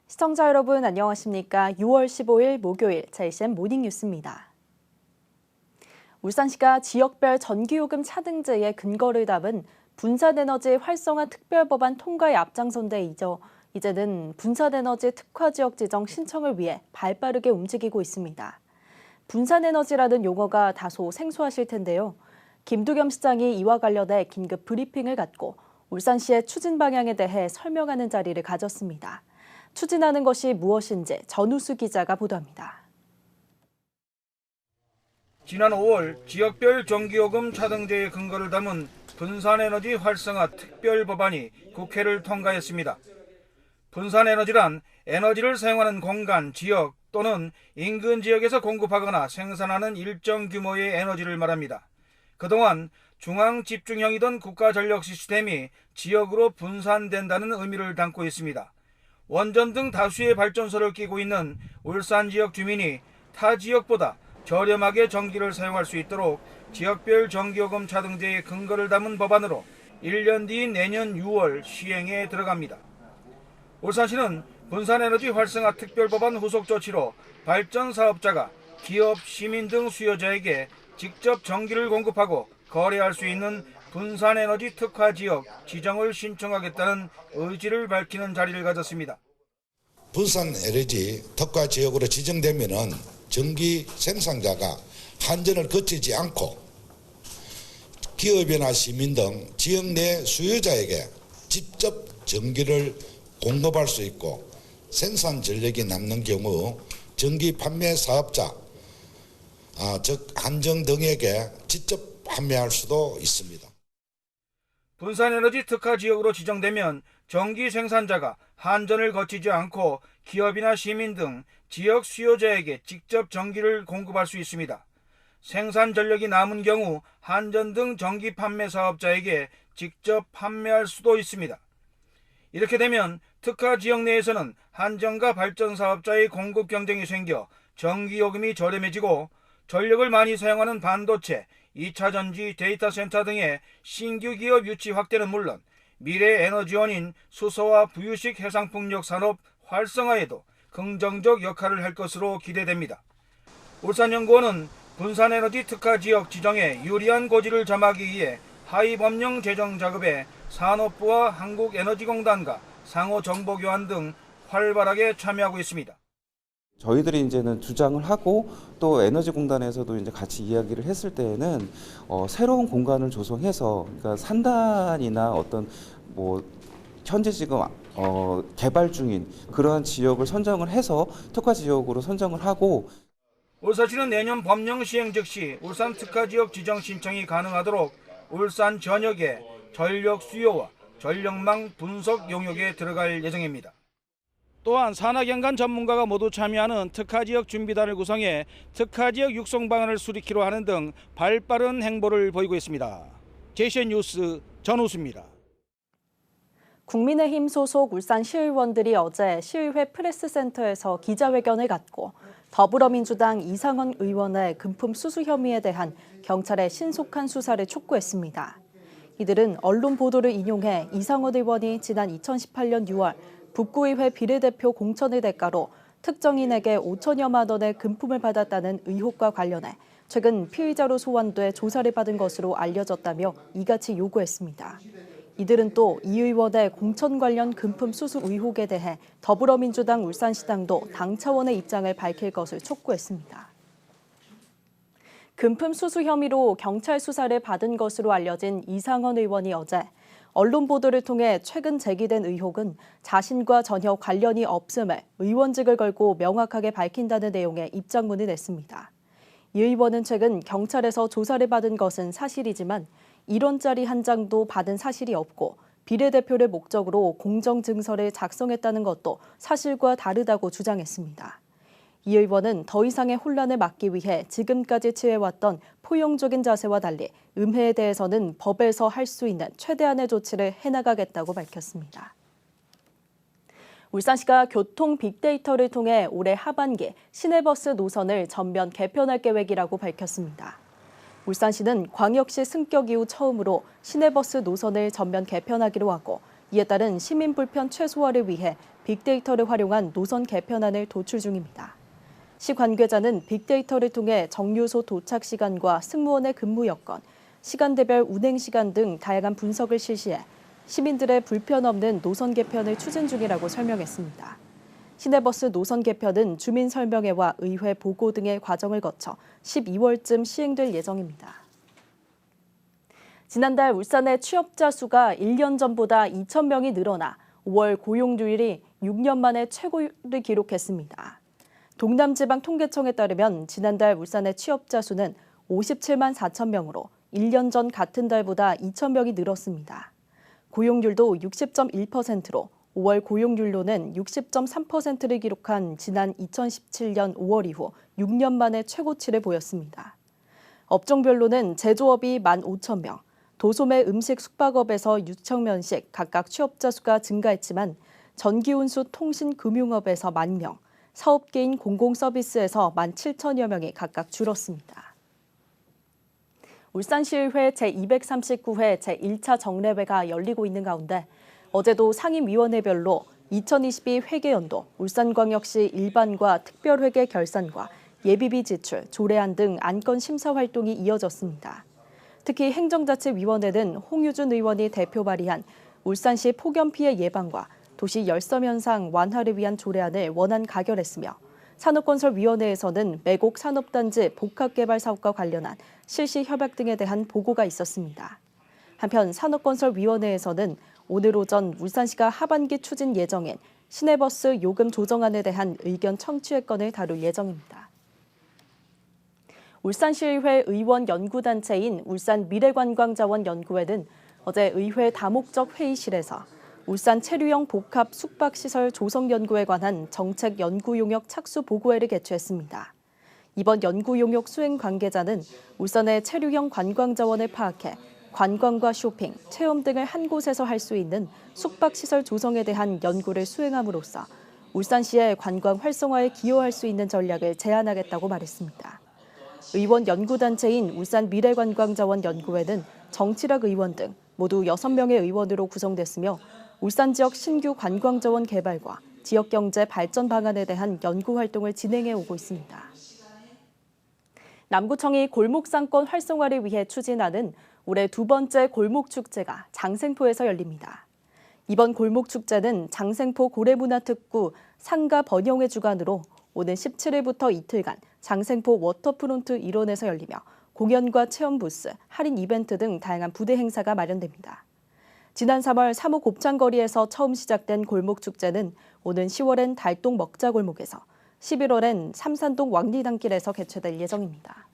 시청자 여러분 안녕하십니까? 6월 15일 목요일 JCN 모닝뉴스입니다. 울산시가 지역별 전기요금 차등제의 근거를 담은 분산에너지 활성화 특별법안 통과에 앞장선 데 이제는 분산에너지 특화지역 지정 신청을 위해 발빠르게 움직이고 있습니다. 분산에너지라는 용어가 다소 생소하실 텐데요. 김두겸 시장이 이와 관련해 긴급 브리핑을 갖고 울산시의 추진 방향에 대해 설명하는 자리를 가졌습니다. 추진하는 것이 무엇인지 전우수 기자가 보도합니다. 지난 5월 지역별 전기요금 차등제의 근거를 담은 분산에너지 활성화 특별법안이 국회를 통과했습니다. 분산에너지란 에너지를 사용하는 공간, 지역 또는 인근 지역에서 공급하거나 생산하는 일정 규모의 에너지를 말합니다. 그동안 중앙집중형이던 국가전력 시스템이 지역으로 분산된다는 의미를 담고 있습니다. 원전 등 다수의 발전소를 끼고 있는 울산 지역 주민이 타 지역보다 저렴하게 전기를 사용할 수 있도록 지역별 전기요금 차등제의 근거를 담은 법안으로 1년 뒤인 내년 6월 시행에 들어갑니다. 울산시는 분산에너지 활성화 특별법안 후속 조치로 발전 사업자가 기업, 시민 등 수요자에게 직접 전기를 공급하고 거래할 수 있는 분산에너지 특화지역 지정을 신청하겠다는 의지를 밝히는 자리를 가졌습니다. 분산에너지 특화지역으로 지정되면은 전기 생산자가 한전을 거치지 않고 기업이나 시민 등 지역 내 수요자에게 직접 전기를 공급할 수 있고 생산 전력이 남는 경우 전기 판매 사업자, 즉 한전 등에게 직접 판매할 수도 있습니다. 분산에너지 특화지역으로 지정되면 전기 생산자가 한전을 거치지 않고 기업이나 시민 등 지역 수요자에게 직접 전기를 공급할 수 있습니다. 생산 전력이 남은 경우 한전 등 전기 판매 사업자에게 직접 판매할 수도 있습니다. 이렇게 되면 특화지역 내에서는 한전과 발전 사업자의 공급 경쟁이 생겨 전기요금이 저렴해지고 전력을 많이 사용하는 반도체, 2차전지, 데이터 센터 등의 신규 기업 유치 확대는 물론 미래 에너지원인 수소와 부유식 해상풍력 산업 활성화에도 긍정적 역할을 할 것으로 기대됩니다. 울산연구원은 분산에너지 특화지역 지정에 유리한 고지를 점하기 위해 하위 법령 제정 작업에 산업부와 한국에너지공단과 상호 정보 교환 등 활발하게 참여하고 있습니다. 저희들이 이제는 주장을 하고 또 에너지공단에서도 이제 같이 이야기를 했을 때에는 새로운 공간을 조성해서 그러니까 산단이나 어떤 현재 지금 개발 중인 그러한 지역을 선정을 해서 특화 지역으로 선정을 하고 울산시는 내년 법령 시행 즉시 울산 특화지역 지정 신청이 가능하도록 울산 전역의 전력 수요와 전력망 분석 용역에 들어갈 예정입니다. 또한 산하경관 전문가가 모두 참여하는 특화지역 준비단을 구성해 특화지역 육성 방안을 수립키로 하는 등 발빠른 행보를 보이고 있습니다. JCN 뉴스 전우수입니다. 국민의힘 소속 울산 시의원들이 어제 시의회 프레스센터에서 기자회견을 갖고 더불어민주당 이상원 의원의 금품 수수 혐의에 대한 경찰의 신속한 수사를 촉구했습니다. 이들은 언론 보도를 인용해 이상원 의원이 지난 2018년 6월 북구의회 비례대표 공천의 대가로 특정인에게 5천여만 원의 금품을 받았다는 의혹과 관련해 최근 피의자로 소환돼 조사를 받은 것으로 알려졌다며 이같이 요구했습니다. 이들은 또 이 의원의 공천 관련 금품 수수 의혹에 대해 더불어민주당 울산시당도 당 차원의 입장을 밝힐 것을 촉구했습니다. 금품 수수 혐의로 경찰 수사를 받은 것으로 알려진 이상원 의원이 어제 언론 보도를 통해 최근 제기된 의혹은 자신과 전혀 관련이 없음을 의원직을 걸고 명확하게 밝힌다는 내용의 입장문을 냈습니다. 이 의원은 최근 경찰에서 조사를 받은 것은 사실이지만 1원짜리 한 장도 받은 사실이 없고 비례대표를 목적으로 공정증서를 작성했다는 것도 사실과 다르다고 주장했습니다. 이 의원은 더 이상의 혼란을 막기 위해 지금까지 취해왔던 포용적인 자세와 달리 음해에 대해서는 법에서 할 수 있는 최대한의 조치를 해나가겠다고 밝혔습니다. 울산시가 교통 빅데이터를 통해 올해 하반기 시내버스 노선을 전면 개편할 계획이라고 밝혔습니다. 울산시는 광역시 승격 이후 처음으로 시내버스 노선을 전면 개편하기로 하고 이에 따른 시민 불편 최소화를 위해 빅데이터를 활용한 노선 개편안을 도출 중입니다. 시 관계자는 빅데이터를 통해 정류소 도착 시간과 승무원의 근무 여건, 시간대별 운행 시간 등 다양한 분석을 실시해 시민들의 불편 없는 노선 개편을 추진 중이라고 설명했습니다. 시내버스 노선 개편은 주민 설명회와 의회 보고 등의 과정을 거쳐 12월쯤 시행될 예정입니다. 지난달 울산의 취업자 수가 1년 전보다 2,000명이 늘어나 5월 고용률이 6년 만에 최고를 기록했습니다. 동남지방통계청에 따르면 지난달 울산의 취업자 수는 57만 4천 명으로 1년 전 같은 달보다 2,000명이 늘었습니다. 고용률도 60.1%로 5월 고용률로는 60.3%를 기록한 지난 2017년 5월 이후 6년 만에 최고치를 보였습니다. 업종별로는 제조업이 15,000명, 도소매 음식 숙박업에서 6,000명씩 각각 취업자 수가 증가했지만 전기운수 통신 금융업에서 10,000명, 사업개인 공공서비스에서 17,000여 명이 각각 줄었습니다. 울산시의회 제239회 제1차 정례회가 열리고 있는 가운데 어제도 상임위원회별로 2022 회계연도 울산광역시 일반과 특별회계 결산과 예비비 지출, 조례안 등 안건 심사 활동이 이어졌습니다. 특히 행정자치위원회는 홍유준 의원이 대표 발의한 울산시 폭염 피해 예방과 도시 열섬 현상 완화를 위한 조례안을 원안 가결했으며 산업건설위원회에서는 매곡 산업단지 복합개발 사업과 관련한 실시 협약 등에 대한 보고가 있었습니다. 한편 산업건설위원회에서는 오늘 오전 울산시가 하반기 추진 예정인 시내버스 요금 조정안에 대한 의견 청취회 건을 다룰 예정입니다. 울산시의회 의원 연구단체인 울산 미래관광자원연구회는 어제 의회 다목적 회의실에서 울산 체류형 복합 숙박시설 조성 연구에 관한 정책 연구 용역 착수 보고회를 개최했습니다. 이번 연구 용역 수행 관계자는 울산의 체류형 관광자원을 파악해 관광과 쇼핑, 체험 등을 한 곳에서 할 수 있는 숙박시설 조성에 대한 연구를 수행함으로써 울산시의 관광 활성화에 기여할 수 있는 전략을 제안하겠다고 말했습니다. 의원 연구단체인 울산 미래관광자원연구회는 정치락 의원 등 모두 6명의 의원으로 구성됐으며 울산 지역 신규 관광자원 개발과 지역경제 발전 방안에 대한 연구 활동을 진행해 오고 있습니다. 남구청이 골목상권 활성화를 위해 추진하는 올해 두 번째 골목축제가 장생포에서 열립니다. 이번 골목축제는 장생포 고래문화특구 상가 번영회 주관으로 오는 17일부터 이틀간 장생포 워터프론트 일원에서 열리며 공연과 체험 부스, 할인 이벤트 등 다양한 부대 행사가 마련됩니다. 지난 3월 3호 곱창거리에서 처음 시작된 골목축제는 오는 10월엔 달동 먹자골목에서 11월엔 삼산동 왕리단길에서 개최될 예정입니다.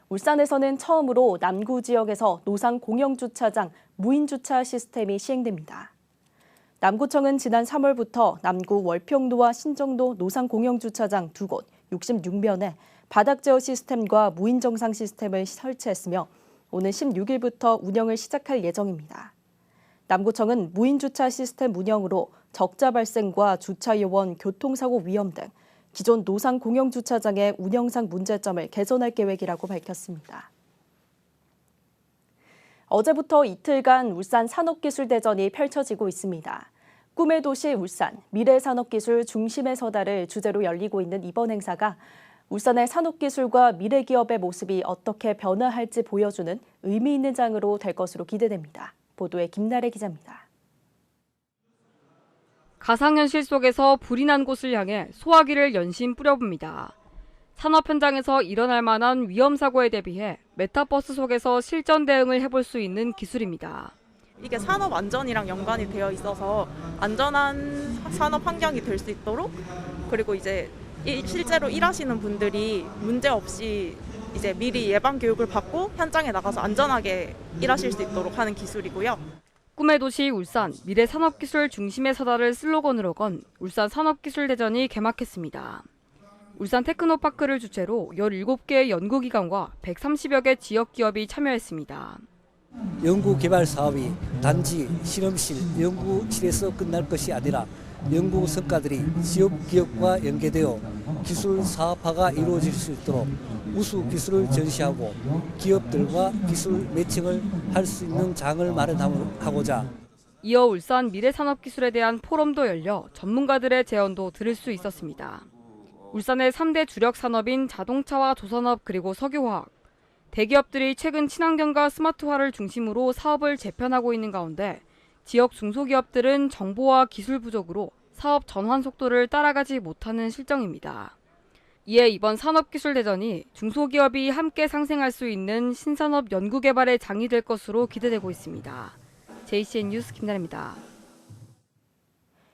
울산에서는 처음으로 남구 지역에서 노상 공영주차장 무인주차 시스템이 시행됩니다. 남구청은 지난 3월부터 남구 월평로와 신정로 노상 공영주차장 2곳 66면에 바닥 제어 시스템과 무인 정상 시스템을 설치했으며 오는 16일부터 운영을 시작할 예정입니다. 남구청은 무인 주차 시스템 운영으로 적자 발생과 주차 요원, 교통사고 위험 등 기존 노상 공영 주차장의 운영상 문제점을 개선할 계획이라고 밝혔습니다. 어제부터 이틀간 울산 산업기술대전이 펼쳐지고 있습니다. 꿈의 도시 울산, 미래산업기술 중심의 서다를 주제로 열리고 있는 이번 행사가 울산의 산업기술과 미래기업의 모습이 어떻게 변화할지 보여주는 의미 있는 장으로 될 것으로 기대됩니다. 보도에 김나래 기자입니다. 가상현실 속에서 불이 난 곳을 향해 소화기를 연신 뿌려봅니다. 산업 현장에서 일어날 만한 위험 사고에 대비해 메타버스 속에서 실전 대응을 해볼 수 있는 기술입니다. 이게 산업 안전이랑 연관이 되어 있어서 안전한 산업 환경이 될 수 있도록, 그리고 이제 실제로 일하시는 분들이 문제 없이 이제 미리 예방 교육을 받고 현장에 나가서 안전하게 일하실 수 있도록 하는 기술이고요. 꿈의 도시 울산, 미래산업기술 중심의 서다를 슬로건으로 건 울산 산업기술대전이 개막했습니다. 울산 테크노파크를 주체로 17개의 연구기관과 130여 개 지역기업이 참여했습니다. 연구개발 사업이 단지 실험실, 연구실에서 끝날 것이 아니라 연구 성과들이 지역 기업과 연계되어 기술 사업화가 이루어질 수 있도록 우수 기술을 전시하고 기업들과 기술 매칭을 할 수 있는 장을 마련하고자 이어 울산 미래산업기술에 대한 포럼도 열려 전문가들의 제언도 들을 수 있었습니다. 울산의 3대 주력 산업인 자동차와 조선업 그리고 석유화학, 대기업들이 최근 친환경과 스마트화를 중심으로 사업을 재편하고 있는 가운데 지역 중소기업들은 정보와 기술 부족으로 사업 전환 속도를 따라가지 못하는 실정입니다. 이에 이번 산업기술대전이 중소기업이 함께 상생할 수 있는 신산업 연구개발의 장이 될 것으로 기대되고 있습니다. JCN 뉴스 김나래입니다.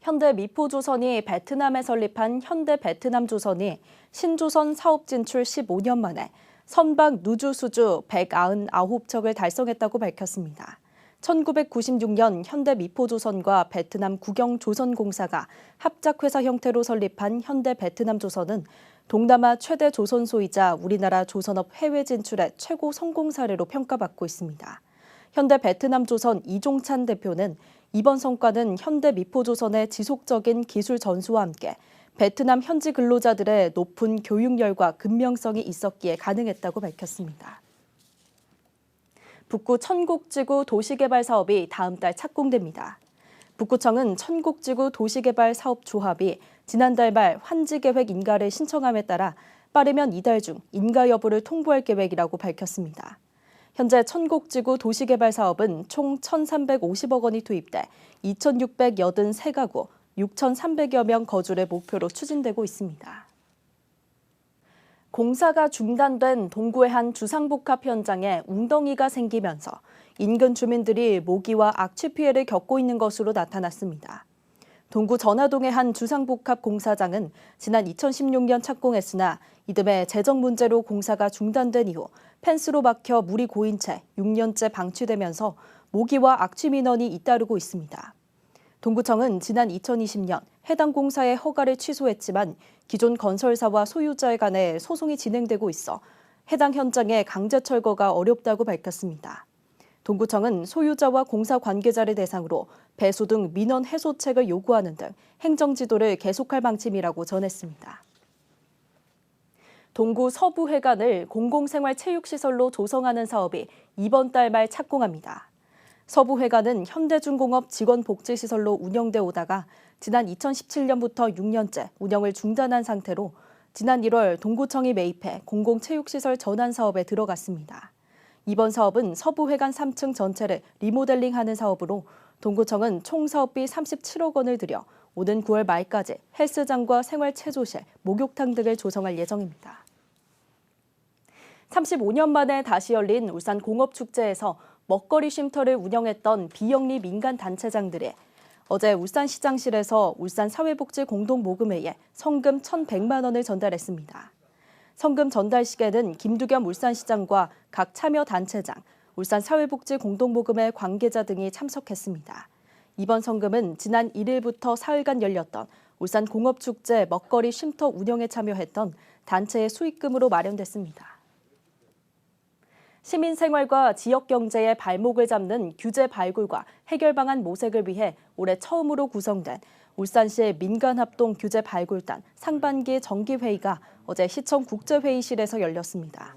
현대 미포조선이 베트남에 설립한 현대 베트남조선이 신조선 사업 진출 15년 만에 선박 누주 수주 199척을 달성했다고 밝혔습니다. 1996년 현대 미포조선과 베트남 국영조선공사가 합작회사 형태로 설립한 현대 베트남조선은 동남아 최대 조선소이자 우리나라 조선업 해외 진출의 최고 성공 사례로 평가받고 있습니다. 현대 베트남조선 이종찬 대표는 이번 성과는 현대 미포조선의 지속적인 기술 전수와 함께 베트남 현지 근로자들의 높은 교육열과 근명성이 있었기에 가능했다고 밝혔습니다. 북구 천곡지구 도시개발 사업이 다음 달 착공됩니다. 북구청은 천곡지구 도시개발 사업 조합이 지난달 말 환지계획 인가를 신청함에 따라 빠르면 이달 중 인가 여부를 통보할 계획이라고 밝혔습니다. 현재 천곡지구 도시개발 사업은 총 1,350억 원이 투입돼 2,683가구 6,300여 명 거주를 목표로 추진되고 있습니다. 공사가 중단된 동구의 한 주상복합 현장에 웅덩이가 생기면서 인근 주민들이 모기와 악취 피해를 겪고 있는 것으로 나타났습니다. 동구 전화동의 한 주상복합 공사장은 지난 2016년 착공했으나 이듬해 재정 문제로 공사가 중단된 이후 펜스로 막혀 물이 고인 채 6년째 방치되면서 모기와 악취 민원이 잇따르고 있습니다. 동구청은 지난 2020년 해당 공사의 허가를 취소했지만 기존 건설사와 소유자 간에 소송이 진행되고 있어 해당 현장의 강제 철거가 어렵다고 밝혔습니다. 동구청은 소유자와 공사 관계자를 대상으로 배수 등 민원 해소책을 요구하는 등 행정지도를 계속할 방침이라고 전했습니다. 동구 서부회관을 공공생활체육시설로 조성하는 사업이 이번 달 말 착공합니다. 서부회관은 현대중공업 직원복지시설로 운영돼 오다가 지난 2017년부터 6년째 운영을 중단한 상태로 지난 1월 동구청이 매입해 공공체육시설 전환 사업에 들어갔습니다. 이번 사업은 서부회관 3층 전체를 리모델링하는 사업으로 동구청은 총 사업비 37억 원을 들여 오는 9월 말까지 헬스장과 생활체조실, 목욕탕 등을 조성할 예정입니다. 35년 만에 다시 열린 울산 공업축제에서 먹거리 쉼터를 운영했던 비영리 민간단체장들이 어제 울산시장실에서 울산사회복지공동모금회에 성금 1,100만 원을 전달했습니다. 성금 전달식에는 김두겸 울산시장과 각 참여단체장, 울산사회복지공동모금회 관계자 등이 참석했습니다. 이번 성금은 지난 1일부터 사흘간 열렸던 울산공업축제 먹거리 쉼터 운영에 참여했던 단체의 수익금으로 마련됐습니다. 시민생활과 지역경제의 발목을 잡는 규제 발굴과 해결 방안 모색을 위해 올해 처음으로 구성된 울산시 민간합동 규제 발굴단 상반기 정기회의가 어제 시청 국제회의실에서 열렸습니다.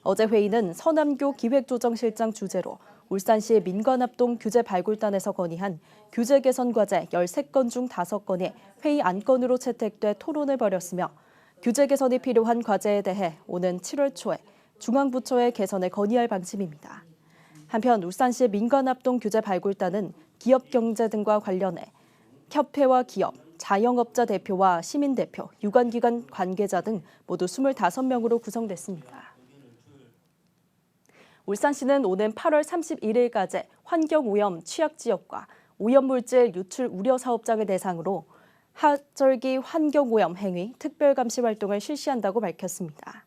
어제 회의는 서남교 기획조정실장 주재로 울산시 민간합동 규제 발굴단에서 건의한 규제 개선 과제 13건 중 5건이 회의 안건으로 채택돼 토론을 벌였으며 규제 개선이 필요한 과제에 대해 오는 7월 초에 중앙부처의 개선을 건의할 방침입니다. 한편 울산시 민간합동 규제 발굴단은 기업경제 등과 관련해 협회와 기업, 자영업자 대표와 시민대표, 유관기관 관계자 등 모두 25명으로 구성됐습니다. 울산시는 오는 8월 31일까지 환경오염 취약지역과 오염물질 유출 우려 사업장을 대상으로 하절기 환경오염 행위 특별감시 활동을 실시한다고 밝혔습니다.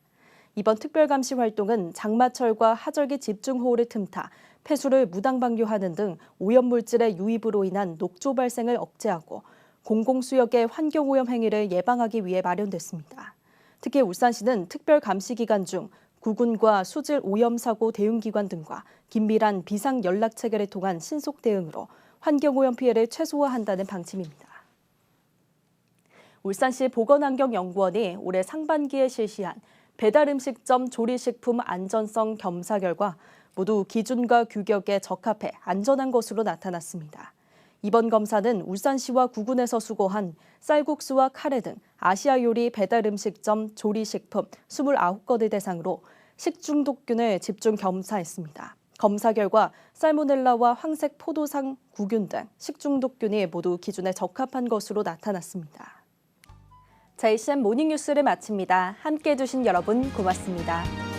이번 특별감시 활동은 장마철과 하절기 집중호우를 틈타 폐수를 무당 방류하는 등 오염물질의 유입으로 인한 녹조 발생을 억제하고 공공수역의 환경오염 행위를 예방하기 위해 마련됐습니다. 특히 울산시는 특별감시 기간 중 구군과 수질 오염 사고 대응기관 등과 긴밀한 비상 연락 체계를 통한 신속 대응으로 환경오염 피해를 최소화한다는 방침입니다. 울산시 보건환경연구원이 올해 상반기에 실시한 배달음식점 조리식품 안전성 겸사 결과 모두 기준과 규격에 적합해 안전한 것으로 나타났습니다. 이번 검사는 울산시와 구군에서 수거한 쌀국수와 카레 등 아시아 요리 배달 음식점 조리식품 29건을 대상으로 식중독균을 집중 검사했습니다. 검사 결과 살모넬라와 황색 포도상 구균 등 식중독균이 모두 기준에 적합한 것으로 나타났습니다. JCN 모닝뉴스를 마칩니다. 함께해 주신 여러분 고맙습니다.